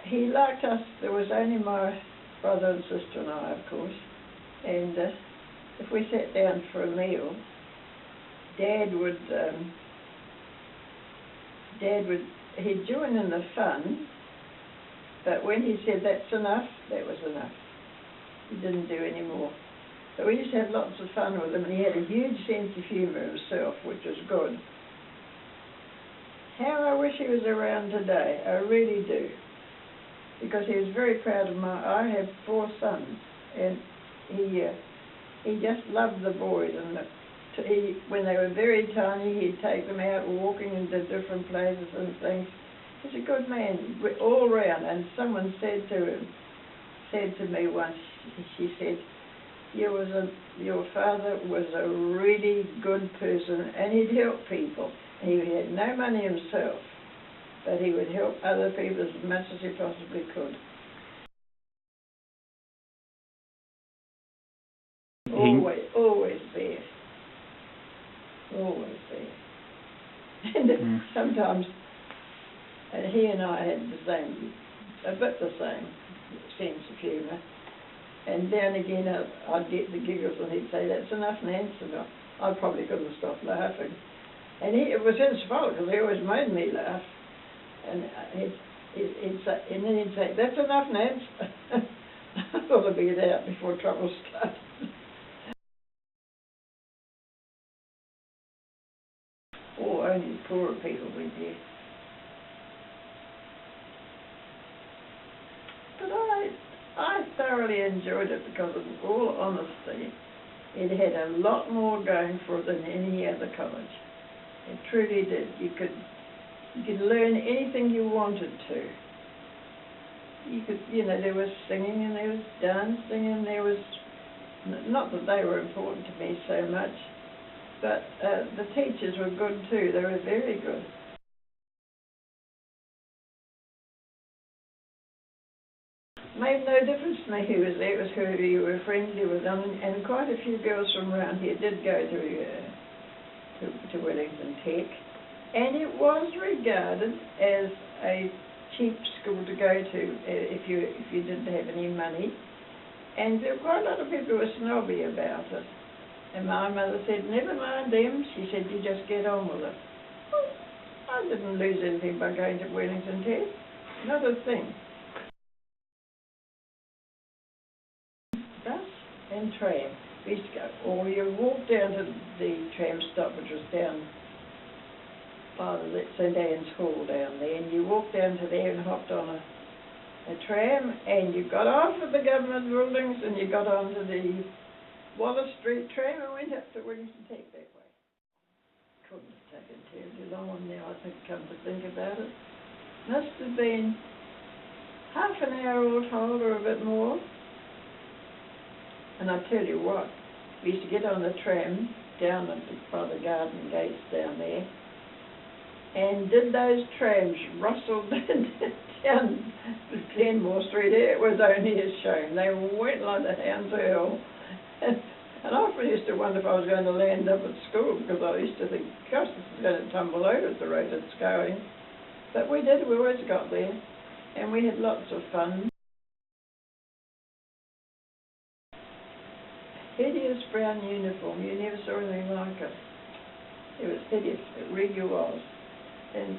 he liked us. There was only my brother and sister and I, of course. And if we sat down for a meal, Dad would he'd join in the fun, but when he said that's enough, that was enough. He didn't do any more. But we used to have lots of fun with him, and he had a huge sense of humour himself, which was good. How I wish he was around today, I really do. Because he was very proud of I have 4 sons, and he just loved the boys. And when they were very tiny, he'd take them out walking into different places and things. He's a good man, all round. And someone said to me once, she said, your father was a really good person, and he'd help people. He had no money himself, but he would help other people as much as he possibly could. Always there. Always there. And sometimes, he and I had a bit the same sense of humour. And then again, I'd get the giggles, and he'd say, "That's enough, Nancy." And I probably couldn't stop laughing. And it was his fault, because he always made me laugh. And then he'd say, "That's enough, Nancy." I thought I'd get out before trouble started. Oh, only poorer people went there. But I thoroughly enjoyed it, because in all honesty, it had a lot more going for it than any other college. It truly did. You could learn anything you wanted to. There was singing and there was dancing, and there was, not that they were important to me so much, but the teachers were good too. They were very good. Made no difference to me who was there. It was who you were friendly with, and quite a few girls from around here did go to Wellington Tech, and it was regarded as a cheap school to go to if you didn't have any money, and there were quite a lot of people who were snobby about it. And my mother said, "Never mind them," she said, "you just get on with it." Well, I didn't lose anything by going to Wellington Tech, not a thing. Bus and tram. We used to go, or you walk down to the tram stop, which was down by the St Anne's Hall down there, and you walked down to there and hopped on a tram, and you got off at the government buildings, and you got onto the Wallace Street tram and went up to Wellington Tech that way. Couldn't have taken terribly long now, I think, come to think about it. Must have been half an hour all told, or a bit more. And I tell you what, we used to get on the tram down by the garden gates down there, and did those trams rustle down Glenmore Street? It was only a shame. They went like the hounds of hell. And I often used to wonder if I was going to land up at school, because I used to think, gosh, this is going to tumble over at the rate it's going. But we did, we always got there, and we had lots of fun. Hideous brown uniform, you never saw anything like it. It was hideous, it really was. And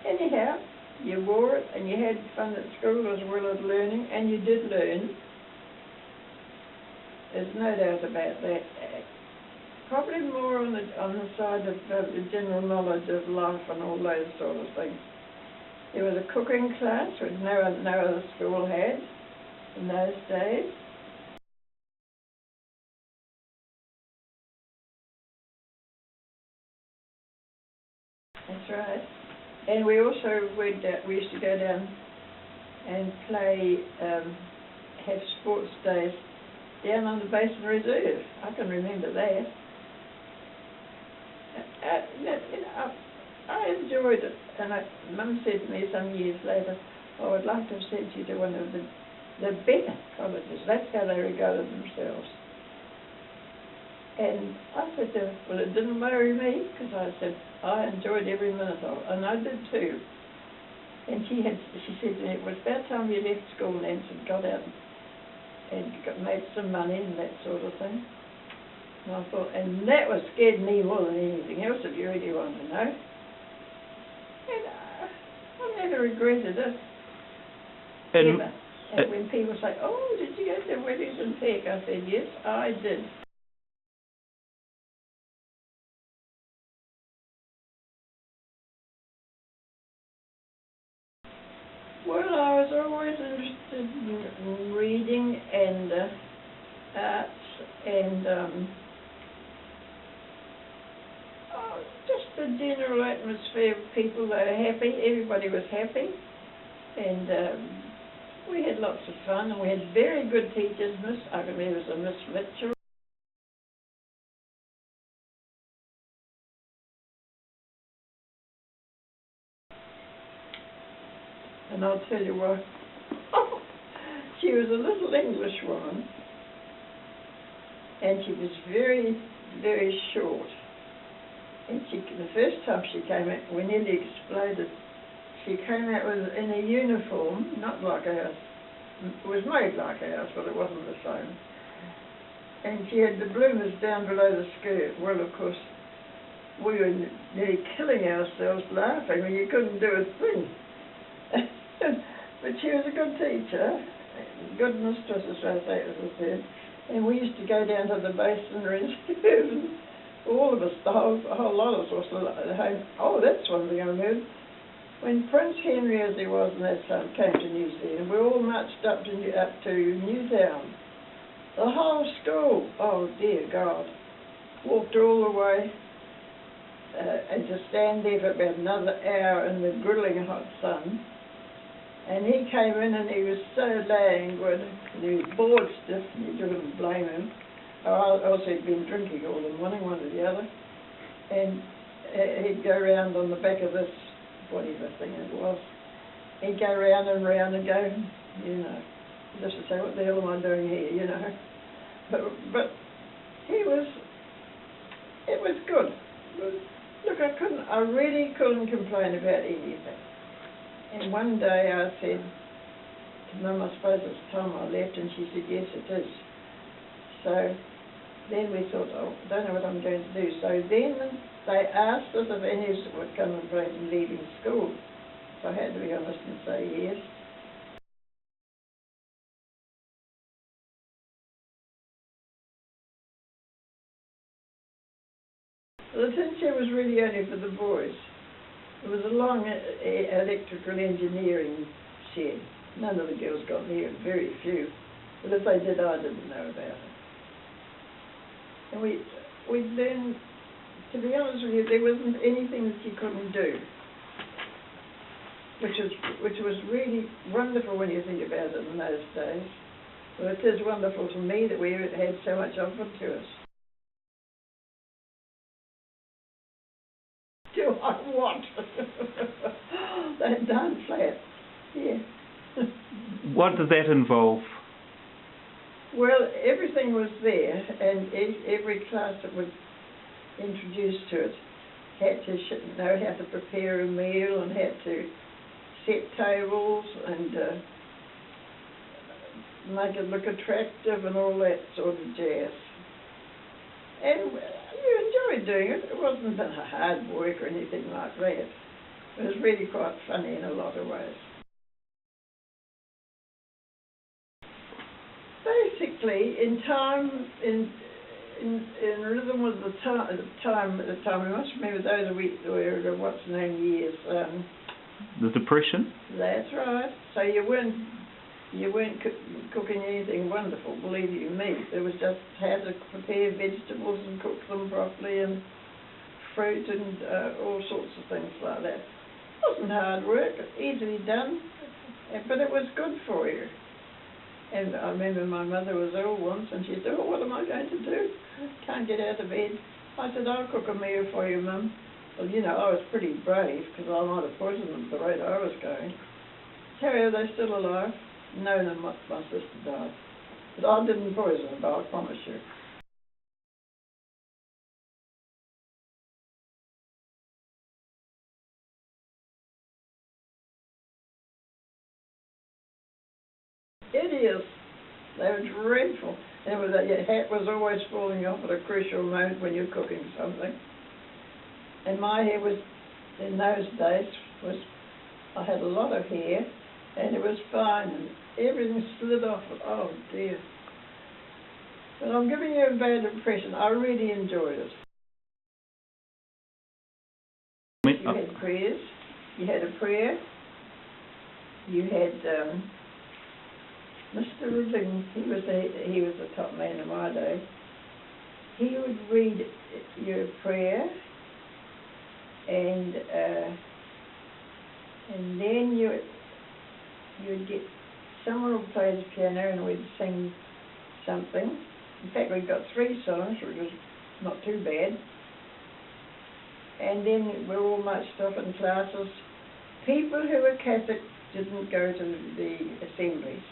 anyhow, you wore it, and you had fun at school as well as learning, and you did learn. There's no doubt about that. Probably more on the side of the general knowledge of life and all those sort of things. There was a cooking class, which no other school had in those days. That's right. And we also we used to go down and play, have sports days down on the Basin Reserve. I can remember that. I enjoyed it, and Mum said to me some years later, "Oh, I'd like to have sent you to one of the better colleges." That's how they regarded themselves. And I said to her, well, it didn't worry me, because I said I enjoyed every minute of it, and I did too. And she said to me, it was about time you left school, Nancy, and got out and made some money and that sort of thing. And I thought, and that was scared me more than anything else, if you really want to know. And I never regretted it. Ever. And when people say, oh, did you go to Wellington Tech? I said, yes, I did. Well, I was always interested in reading and arts and just the general atmosphere of people. They were happy, everybody was happy, and we had lots of fun, and we had very good teachers. I can remember there was a Miss Mitchell. And I'll tell you what, she was a little English woman, and she was very, very short. And the first time she came out, we nearly exploded. She came out in a uniform, not like ours. It was made like ours, but it wasn't the same. And she had the bloomers down below the skirt. Well, of course, we were nearly killing ourselves laughing, and you couldn't do a thing. But she was a good teacher, good mistress, as far as that was concerned. And we used to go down to the basin reserve, and all of us, the whole lot of us, was at home. Oh, that's one thing I remember. When Prince Henry, as he was in that time, came to New Zealand, we all marched up to Newtown. The whole school, oh dear God, walked all the way, and to stand there for about another hour in the grilling hot sun. And he came in and he was so languid, and he was bored stiff, and you couldn't blame him. Also he'd been drinking all the morning, one or the other. And he'd go round on the back of this, whatever thing it was. He'd go round and round and go, you know, just to say, what the hell am I doing here, you know. But it was good. Look, I really couldn't complain about anything. And one day I said to Mum, I suppose it's time I left, and she said, yes, it is. So then we thought, oh, I don't know what I'm going to do. So then they asked us if any of us would come and play in leaving school. So I had to be honest and say yes. The teacher was really only for the boys. It was a long electrical engineering shed. None of the girls got there, very few. But if they did, I didn't know about it. And we learned, to be honest with you, there wasn't anything that you couldn't do, which was really wonderful when you think about it in those days. Well, it is wonderful for me that we had so much offered to us. Do I want? That darn flat, yeah. What does that involve? Well, everything was there, and every class that was introduced to it had to know how to prepare a meal and had to set tables and make it look attractive and all that sort of jazz. And you enjoyed doing it. It wasn't hard work or anything like that. It was really quite funny in a lot of ways. Basically, in rhythm with the time, we must remember those were what's known years. The Depression? That's right. So you weren't cooking anything wonderful, believe you me. It was just how to prepare vegetables and cook them properly, and fruit and all sorts of things like that. It wasn't hard work, easily done, but it was good for you. And I remember my mother was ill once, and she said, oh, what am I going to do? Can't get out of bed. I said, I'll cook a meal for you, Mum. Well, you know, I was pretty brave, because I might have poisoned them the rate I was going. Terry, are they still alive? No, my sister died. But I didn't poison them, I promise you. hideous. They were dreadful. And your hat was always falling off at a crucial moment when you're cooking something. And my hair was, in those days, I had a lot of hair, and it was fine, and everything slid off. Oh dear. But I'm giving you a bad impression. I really enjoyed it. You had prayers. You had a prayer. You had Mr. Ridling. He was the top man in my day. He would read your prayer, and then you'd get someone would play the piano, and we'd sing something. In fact, we got 3 songs, which was not too bad. And then we all marched off in classes. People who were Catholic didn't go to the assemblies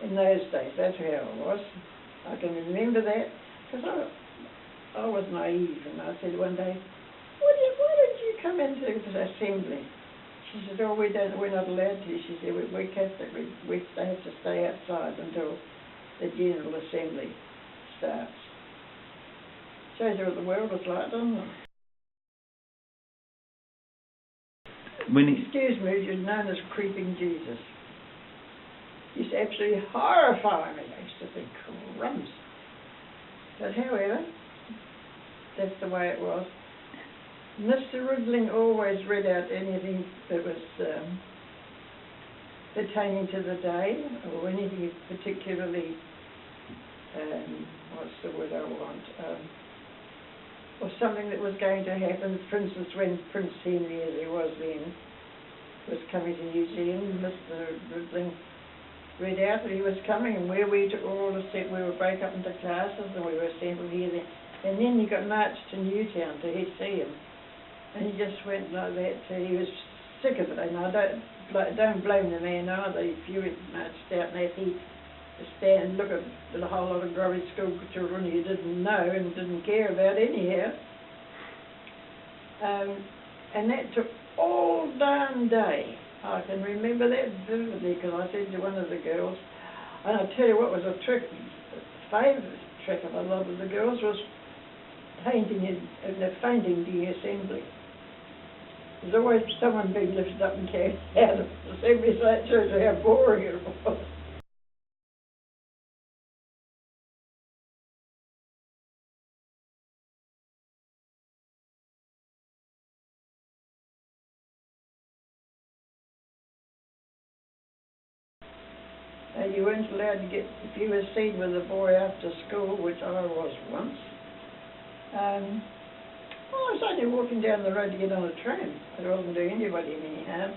in those days. That's how it was. I can remember that, because I was naive, and I said one day, why did you come into the assembly? She said, oh, we're not allowed to. She said, we're Catholic, we have to stay outside until the General Assembly starts. Shows you what the world was like, doesn't it? Excuse me, you're known as Creeping Jesus. Used to absolutely horrify me. I used to think, crumbs. But however, that's the way it was. Mr. Ridling always read out anything that was pertaining to the day, or anything particularly, what's the word I want, or something that was going to happen. For instance, when Prince Henry, as he was then, was coming to New Zealand, Mr. Ridling read out that he was coming, and where we took all the set, we would break up into classes, and we were assembled here, there. And then he got marched to Newtown to see him. And he just went like that till he was sick of it. And I don't blame the man either. If you went marched out in that heat to stand and look at a whole lot of grubby school children you didn't know and didn't care about anyhow. And that took all darn day. I can remember that vividly, because I said to one of the girls, and I tell you what was a trick, the favourite trick of a lot of the girls was fainting in the assembly. There's always someone being lifted up and carried out of the assembly, so that shows you how boring it was. You weren't allowed to get, if you were seen with a boy after school, which I was once, I was only walking down the road to get on a tram. It wasn't doing anybody any harm.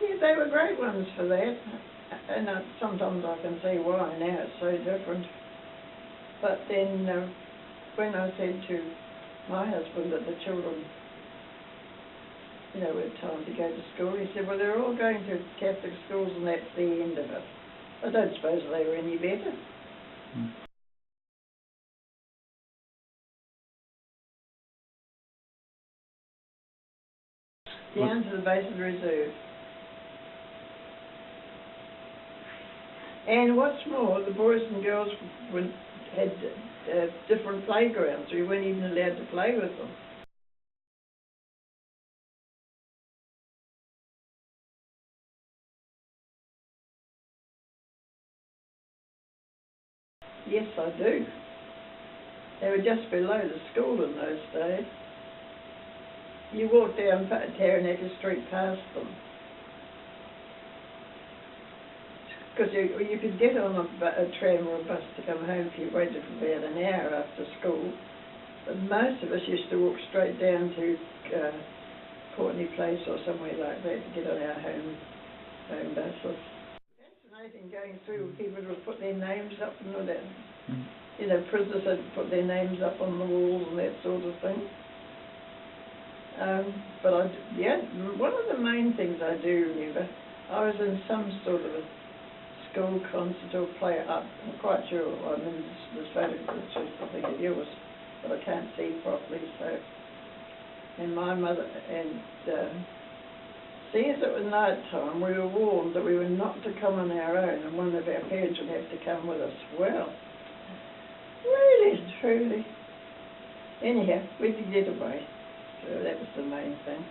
Yeah, they were great ones for that, and sometimes I can see why now it's so different. But then when I said to my husband that the children, with time to go to school, he said, well, they're all going to Catholic schools and that's the end of it. I don't suppose they were any better. Down to the base of the reserve. And what's more, the boys and girls had different playgrounds, so you weren't even allowed to play with them. Yes, I do. They were just below the school in those days. You walked down Taranaki Street past them. Because you could get on a tram or a bus to come home if you waited for about an hour after school. But most of us used to walk straight down to Courtney Place or somewhere like that to get on our home buses. Fascinating going through, people would put their names up and all that. Prisoners had put their names up on the walls and that sort of thing. But one of the main things I do remember, I was in some sort of a school concert or play up. I'm quite sure. I mean, this photograph is I think of yours, but I can't see properly. So, and my mother and See, as it was night time, we were warned that we were not to come on our own and one of our parents would have to come with us. Well, really, truly. Anyhow, we did get away, so that was the main thing.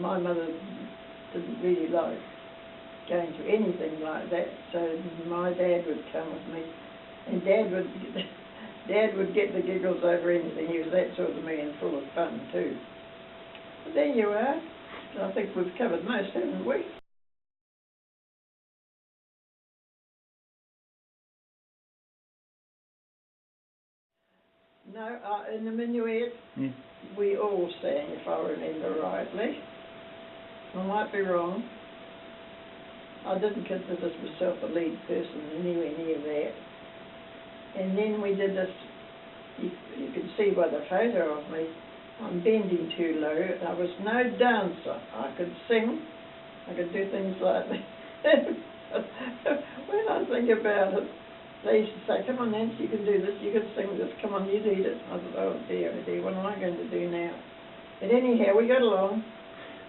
My mother didn't really like going to anything like that, so my dad would come with me, and Dad would get the giggles over anything. He was that sort of man, full of fun too. But there you are. I think we've covered most, haven't we? No, in the minuet, we all sang, if I remember rightly. I might be wrong. I didn't consider myself a lead person anywhere near that. And then we did this, you can see by the photo of me, I'm bending too low. I was no dancer. I could sing. I could do things like that. When I think about it, they used to say, come on Nancy, you can do this, you can sing this, come on, you lead it. I thought, oh dear, what am I going to do now? But anyhow, we got along.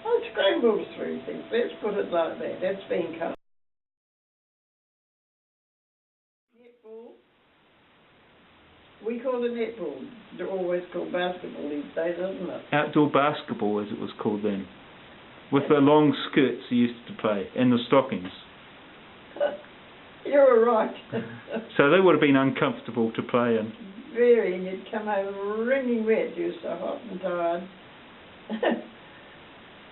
I scrambled through things, let's put it like that. That's being kind. Netball. We call it netball. They're always called basketball these days, isn't it? Outdoor basketball, as it was called then. With the long skirts you used to play, and the stockings. You're right. So they would have been uncomfortable to play in. Very, and you'd come home wringing wet, you were so hot and tired.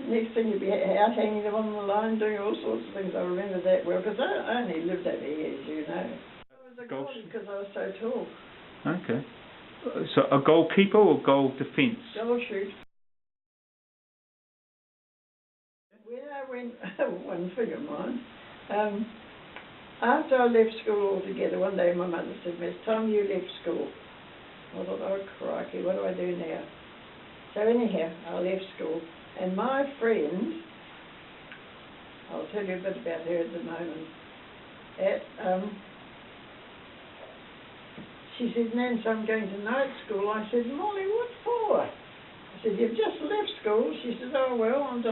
Next thing you'd be out hanging them on the line, doing all sorts of things. I remember that well, because I only lived over here, as you know. I was a goalie because I was so tall. Okay. So a goalkeeper or goal defence? Goal shoot. When I went, one thing of mine, after I left school altogether, one day my mother said, Miss Tom, you left school. I thought, oh crikey, what do I do now? So anyhow, I left school, and my friend, I'll tell you a bit about her at the moment, she said, Nancy, I'm going to night school. I said, Molly, what for? I said, you've just left school. She said, oh, well,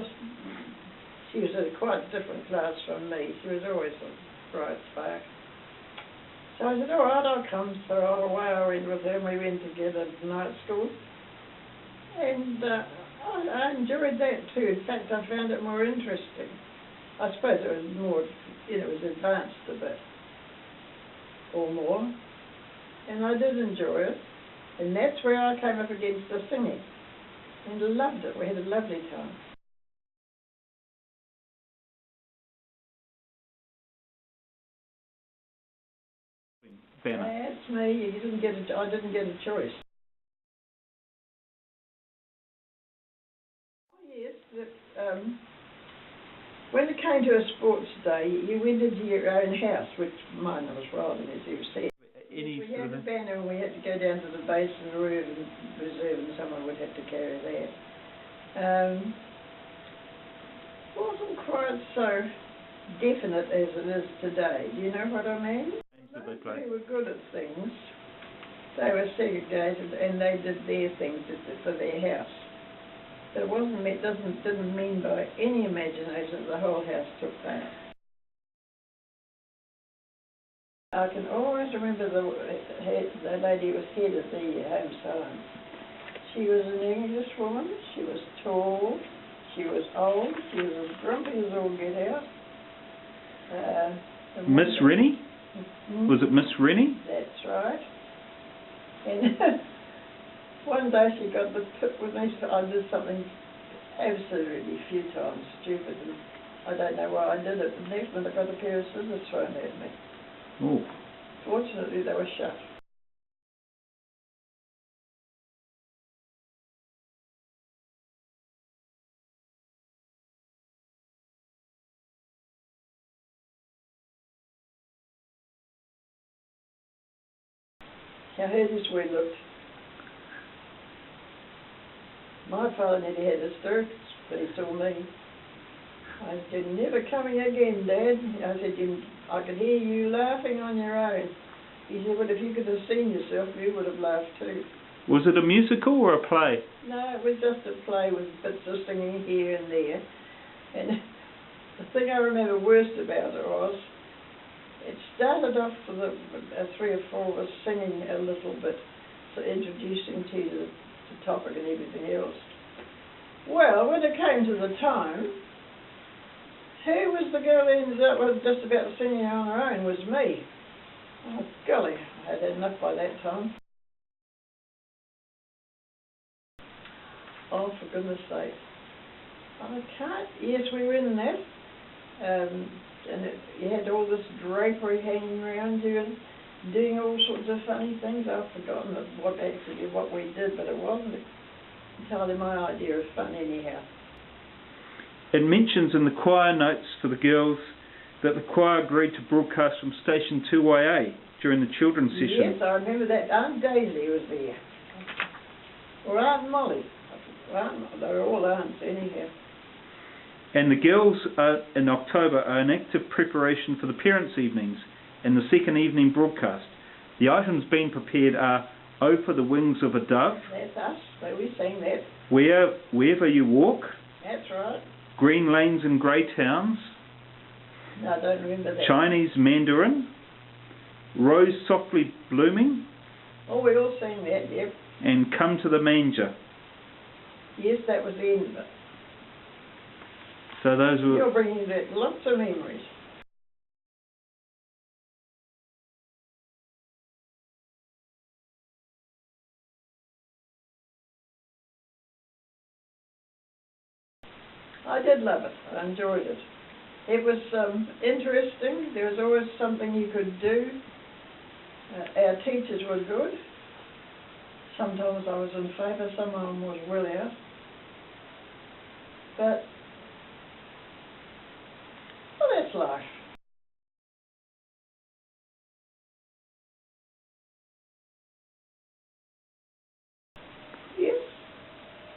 she was a quite different class from me. She was always a bright spark. So I said, all right, I'll come. So away I went with her, and we went together to night school. And I enjoyed that too. In fact, I found it more interesting. I suppose it was more, it was advanced a bit, or more. And I did enjoy it, and that's where I came up against the singing, and loved it. We had a lovely time. That's me. I didn't get a choice. Oh, yes, when it came to a sports day, you went into your own house, which mine was rather, as you said. We had a banner and we had to go down to the base of the reserve, and someone would have to carry that. Wasn't quite so definite as it is today. Do you know what I mean? They were good at things. They were segregated and they did their things for their house. But it didn't mean by any imagination that the whole house took that. I can always remember the lady who was head of the home science. She was an English woman. She was tall. She was old. She was as grumpy as all get out. Miss Rennie? Was it Miss Rennie? That's right. And one day she got the tip with me. I did something absolutely futile and stupid, and I don't know why I did it. The next minute I got a pair of scissors thrown at me. Oh. Fortunately, they were shut. Now, here's where we looked. My father nearly had hysterics, but he saw me. I said, never coming again, Dad. I said, I could hear you laughing on your own. He said, well, if you could have seen yourself, you would have laughed too. Was it a musical or a play? No, it was just a play with bits of singing here and there. And the thing I remember worst about it was, it started off for the 3 or 4 of us singing a little bit, so introducing to the topic and everything else. Well, when it came to the time, who was the girl who ended up with just about singing on her own? Was me. Oh, golly, I had enough by that time. Oh, for goodness sake. I can't. Yes, we were in that. And you had all this drapery hanging around you and doing all sorts of funny things. I've forgotten what we did, but it wasn't entirely my idea of fun anyhow. It mentions in the choir notes for the girls that the choir agreed to broadcast from station 2YA during the children's session. Yes, I remember that. Aunt Daisy was there. Or Aunt Molly. They were all aunts anyhow. And the girls in October are in active preparation for the parents' evenings and the second evening broadcast. The items being prepared are "Oh for the Wings of a Dove." That's us, so we sang that. Wherever You Walk. That's right. Green Lanes and Grey Towns. No, I don't remember that. Chinese Mandarin. Rose Softly Blooming. Oh, we all sang that, yep. And Come to the Manger. Yes, that was the end of it. So those were... You're bringing back lots of memories. I did love it. I enjoyed it. It was interesting. There was always something you could do. Our teachers were good. Sometimes I was in favour, some of them was well out. But, well, that's life. Yes,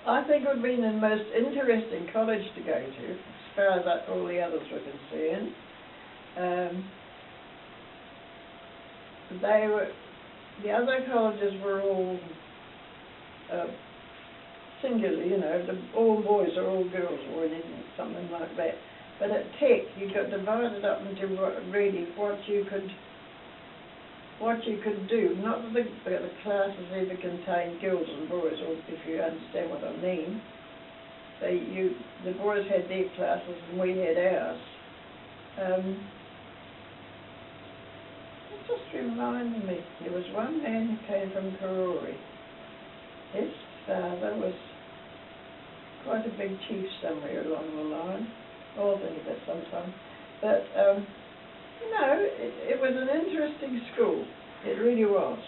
I think it would have been the most interesting college to go to, as far as all the others were concerned. The other colleges were all singular, you know, all boys or all girls or anything, something like that. But at Tech, you got divided up into really what you could do. Not that the classes ever contained girls and boys, or if you understand what I mean. So the boys had their classes and we had ours. It just reminded me, there was one man who came from Karori. His father was quite a big chief somewhere along the line. I'll think of it sometime. But, you know, it was an interesting school. It really was.